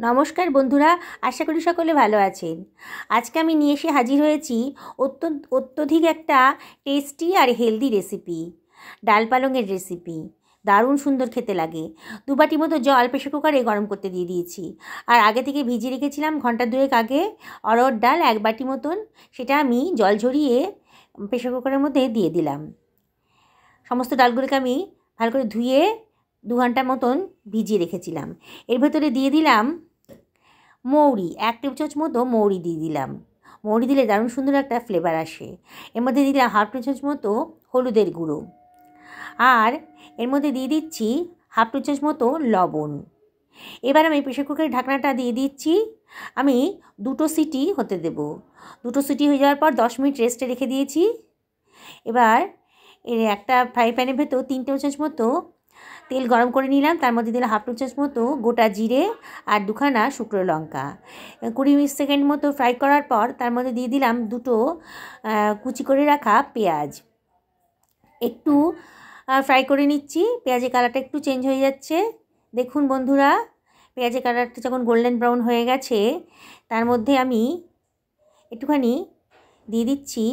নমস্কার বন্ধুরা, আশা করি সকলে ভালো আছেন। আজকে আমি নিয়ে এসে হাজির হয়েছি অত্যধিক একটা টেস্টি আর হেলদি রেসিপি, ডাল পালংয়ের রেসিপি। দারুণ সুন্দর খেতে লাগে। 2 বাটি মতো জল প্রেশার কুকারে গরম করতে দিয়ে দিয়েছি। আর আগে থেকে ভিজিয়ে রেখেছিলাম ঘন্টা 2 আগে অরহর ডাল 1 বাটি মতন, সেটা আমি জল ঝরিয়ে প্রেশার কুকারের মধ্যে দিয়ে দিলাম। সমস্ত ডালগুলোকে আমি ভালো করে ধুয়ে 2 ঘন্টা মতন ভিজিয়ে রেখেছিলাম। এর ভেতরে দিয়ে দিলাম মৌরি, 1 টেবিল চামচ মতো মৌরি দিয়ে দিলাম। মৌরি দিলে দারুণ সুন্দর একটা ফ্লেভার আসে। এর মধ্যে দিয়ে দিলাম 1/2 টেবিল চামচ মতো হলুদের গুঁড়ো, আর এর মধ্যে দিয়ে দিচ্ছি 1/2 টেবিল চামচ মতো লবণ। এবার আমি প্রেশার কুকারের ঢাকনাটা দিয়ে দিচ্ছি। আমি 2টো সিটি হতে দেব। 2টো সিটি হয়ে যাওয়ার পর 10 মিনিট রেস্টে রেখে দিয়েছি। এবার একটা ফ্রাই প্যানের ভেতর 3 টেবিল চামচ মতো তেল গরম করে নিলাম। তার মধ্যে দিলাম 1/2 টেবিল চামচ মতো গোটা জিরে আর 2খানা শুকনো লঙ্কা। 20 সেকেন্ড মতো ফ্রাই করার পর তার মধ্যে দিয়ে দিলাম 2টো কুচি করে রাখা পেঁয়াজ। একটু ফ্রাই করে নিচ্ছি। পেঁয়াজের কালারটা একটু চেঞ্জ হয়ে যাচ্ছে। দেখুন বন্ধুরা, পেঁয়াজের কালারটা যখন গোল্ডেন ব্রাউন হয়ে গেছে, তার মধ্যে আমি একটুখানি দিয়ে দিচ্ছি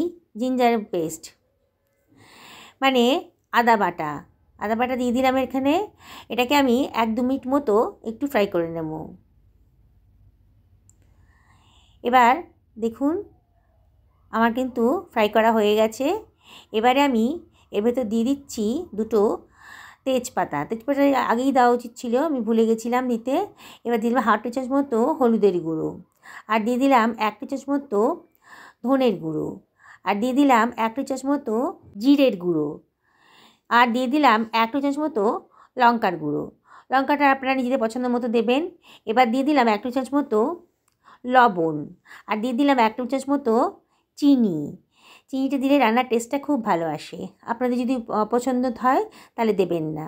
জিঞ্জার পেস্ট, মানে আদা বাটা দিয়ে দিলাম এখানে। এটাকে আমি 1-2 মিনিট মতো একটু ফ্রাই করে নেব। এবার দেখুন আমার কিন্তু ফ্রাই করা হয়ে গেছে। এবারে আমি এর ভেতর দিয়ে দিচ্ছি 2টো তেজপাতা আগেই দেওয়া উচিত ছিল, আমি ভুলে গেছিলাম দিতে। এবার দিয়ে দিলাম 1/2 টেবিল চামচ মতো হলুদের গুঁড়ো, আর দিয়ে দিলাম 1 টেবিল চামচ মতো ধনের গুঁড়ো, আর দিয়ে দিলাম 1 টেবিল চামচ মতো জিরের গুঁড়ো, আর দিয়ে দিলাম 1 টেবিল চামচ মতো লঙ্কার গুঁড়ো। লঙ্কাটা আপনারা নিজেদের পছন্দ মতো দেবেন। এবার দিয়ে দিলাম 1 টেবিল চামচ মতো লবণ, আর দিয়ে দিলাম 1 টেবিল চামচ মতো চিনিটা দিলে রান্নার টেস্টটা খুব ভালো আসে। আপনাদের যদি অপছন্দ হয় তাহলে দেবেন না।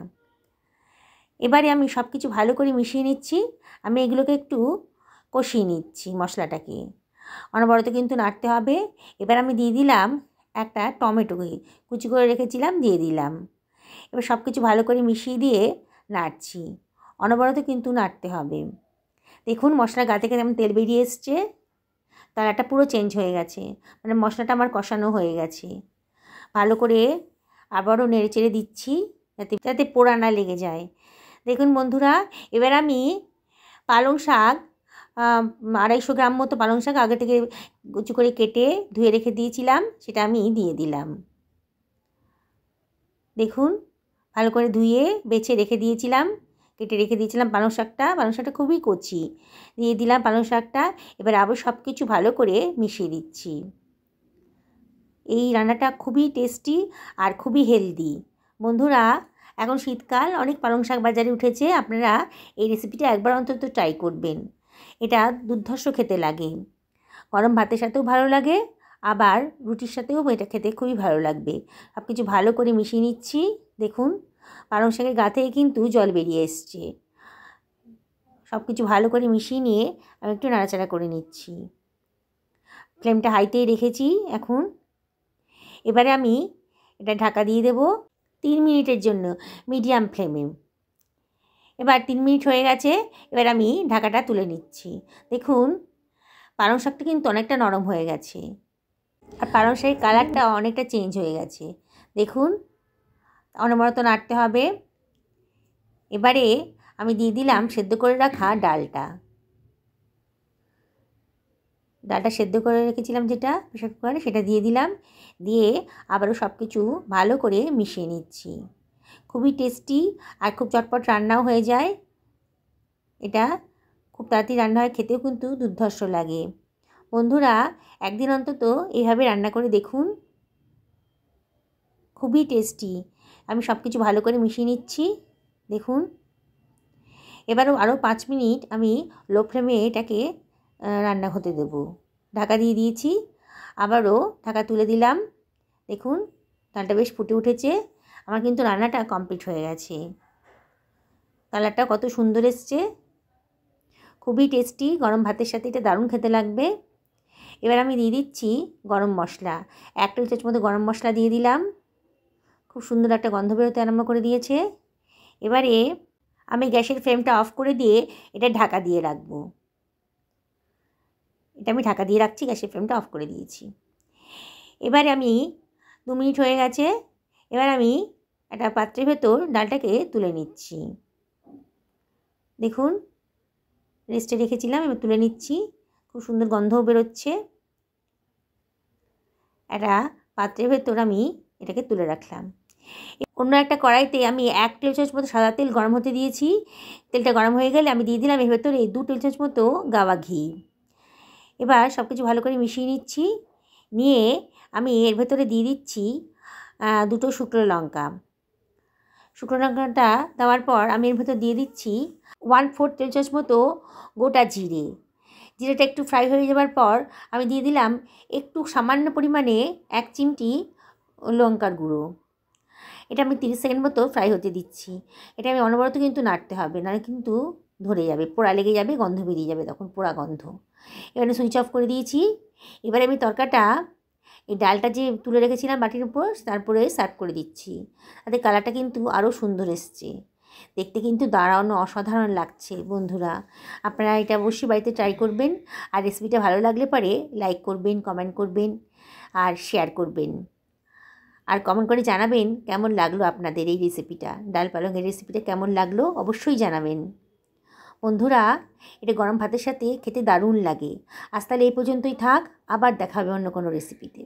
এবারে আমি সব কিছু ভালো করে মিশিয়ে নিচ্ছি। আমি এগুলোকে একটু কষিয়ে নিচ্ছি মশলাটাকে, অনবরত কিন্তু নাড়তে হবে। এবার আমি দিয়ে দিলাম একটা টমেটোকে কুচি করে রেখেছিলাম, দিয়ে দিলাম। এবার সব কিছু ভালো করে মিশিয়ে দিয়ে নাড়ছি, অনবরত কিন্তু নাড়তে হবে। দেখুন মশলার গা থেকে যেমন তেল বেরিয়ে এসছে, কালারটা পুরো চেঞ্জ হয়ে গেছে, মানে মশলাটা আমার কষানো হয়ে গেছে। ভালো করে আবারও নেড়ে চেড়ে দিচ্ছি যাতে পোড়া না লেগে যায়। দেখুন বন্ধুরা, এবার আমি পালং শাক 250 গ্রাম মতো পালং শাক আগে থেকে কুচি করে কেটে ধুয়ে রেখে দিয়েছিলাম, সেটা আমি দিয়ে দিলাম। দেখুন ভালো করে ধুয়ে বেছে রেখে দিয়েছিলাম, কেটে রেখে দিয়েছিলাম পালং শাকটা খুবই কচি। দিয়ে দিলাম পালং শাকটা। এবার আবার সব কিছু ভালো করে মিশিয়ে দিচ্ছি। এই রান্নাটা খুবই টেস্টি আর খুবই হেলদি। বন্ধুরা, এখন শীতকাল, অনেক পালং শাক বাজারে উঠেছে। আপনারা এই রেসিপিটা একবার অন্তত ট্রাই করবেন। এটা দুর্ধর্ষ খেতে লাগে, গরম ভাতের সাথেও ভালো লাগে, আবার রুটির সাথেও এটা খেতে খুবই ভালো লাগবে। সব কিছু ভালো করে মিশিয়ে নিচ্ছি। দেখুন পালং শাকের গা থেকে কিন্তু জল বেরিয়ে এসছে। সব কিছু ভালো করে মিশিয়ে নিয়ে আমি একটু নাড়াচাড়া করে নিচ্ছি। ফ্লেমটা হাইতেই রেখেছি এখন। এবারে আমি এটা ঢাকা দিয়ে দেব 3 মিনিটের জন্য মিডিয়াম ফ্লেমে। এবার 3 মিনিট হয়ে গেছে। এবার আমি ঢাকাটা তুলে নিচ্ছি। দেখুন পালং শাকটা কিন্তু অনেকটা নরম হয়ে গেছে, আর পালং শাকের কালারটা অনেকটা চেঞ্জ হয়ে গেছে। দেখুন অনবরত নাড়তে হবে। এবারে আমি দিয়ে দিলাম সেদ্ধ করে রাখা ডালটা সেদ্ধ করে রেখেছিলাম যেটা প্রেশার কুকারে, সেটা দিয়ে দিলাম। দিয়ে আবারও সব কিছু ভালো করে মিশিয়ে নিচ্ছি। খুবই টেস্টি আর খুব চটপট রান্নাও হয়ে যায়। এটা খুব তাড়াতাড়ি রান্না হয়, খেতেও কিন্তু দুর্ধর্ষ লাগে। বন্ধুরা, একদিন অন্তত এইভাবে রান্না করে দেখুন, খুবই টেস্টি। আমি সব কিছু ভালো করে মিশিয়ে নিচ্ছি। দেখুন এবারও আরও 5 মিনিট আমি লো ফ্লেমে এটাকে রান্না হতে দেবো। ঢাকা দিয়ে দিয়েছি, আবারও ঢাকা তুলে দিলাম। দেখুন ডালটা বেশ ফুটে উঠেছে। আমার কিন্তু রান্নাটা কমপ্লিট হয়ে গেছে। কালারটা কত সুন্দর এসছে, খুবই টেস্টি। গরম ভাতের সাথে এটা দারুণ খেতে লাগবে। এবার আমি দিয়ে দিচ্ছি গরম মশলা, 1 টেবিল চামচ মতো গরম মশলা দিয়ে দিলাম। খুব সুন্দর একটা গন্ধ বেরোতে আরম্ভ করে দিয়েছে। এবারে আমি গ্যাসের ফ্লেমটা অফ করে দিয়ে এটা ঢাকা দিয়ে রাখবো। এটা আমি ঢাকা দিয়ে রাখছি, গ্যাসের ফ্লেমটা অফ করে দিয়েছি। এবারে আমি 2 মিনিট হয়ে গেছে। এবার আমি একটা পাত্রের ভেতর ডালটাকে তুলে নিচ্ছি। দেখুন, রেস্টে রেখেছিলাম, এবার তুলে নিচ্ছি। খুব সুন্দর গন্ধও বেরোচ্ছে। একটা পাত্রের ভেতর আমি এটাকে তুলে রাখলাম। অন্য একটা কড়াইতে আমি 1 টেবিল চামচ মতো সাদা তেল গরম হতে দিয়েছি। তেলটা গরম হয়ে গেলে আমি দিয়ে দিলাম এর ভেতরে 2 টেবিল চামচ মতো গাওয়া ঘি। এবার সব কিছু ভালো করে মিশিয়ে নিচ্ছি। নিয়ে আমি এর ভেতরে দিয়ে দিচ্ছি 2টো শুকনো লঙ্কা। শুকনো লঙ্কাটা দেওয়ার পর আমি এর ভেতর দিয়ে দিচ্ছি 1/4 টেবিল চামচ মতো গোটা জিরে। জিরেটা একটু ফ্রাই হয়ে যাবার পর আমি দিয়ে দিলাম একটু সামান্য পরিমাণে 1 চিমটি লঙ্কার গুঁড়ো। এটা আমি 30 সেকেন্ড মতো ফ্রাই হতে দিচ্ছি। এটা আমি অনবরত কিন্তু নাড়তে হবে, নাহলে কিন্তু ধরে যাবে, পোড়া লেগে যাবে, গন্ধ বেরিয়ে যাবে, তখন পোড়া গন্ধ। এবারে সুইচ অফ করে দিয়েছি। এবারে আমি তরকাটা, এই ডালটা যে তুলে রেখেছিলাম বাটির উপর, তারপরে সার্ভ করে দিচ্ছি। তাতে কালারটা কিন্তু আরও সুন্দর এসছে, দেখতে কিন্তু দারুণ অসাধারণ লাগছে। বন্ধুরা, আপনারা এটা অবশ্যই বাড়িতে ট্রাই করবেন। আর রেসিপিটা ভালো লাগলে পরে লাইক করবেন, কমেন্ট করবেন আর শেয়ার করবেন। আর কমেন্ট করে জানাবেন কেমন লাগলো আপনাদের এই রেসিপিটা, ডাল পালংয়ের রেসিপিটা কেমন লাগলো অবশ্যই জানাবেন। বন্ধুরা, এটা গরম ভাতের সাথে খেতে দারুণ লাগে। আজ তাহলে এই পর্যন্তই থাক, আবার দেখা হবে অন্য কোনো রেসিপিতে।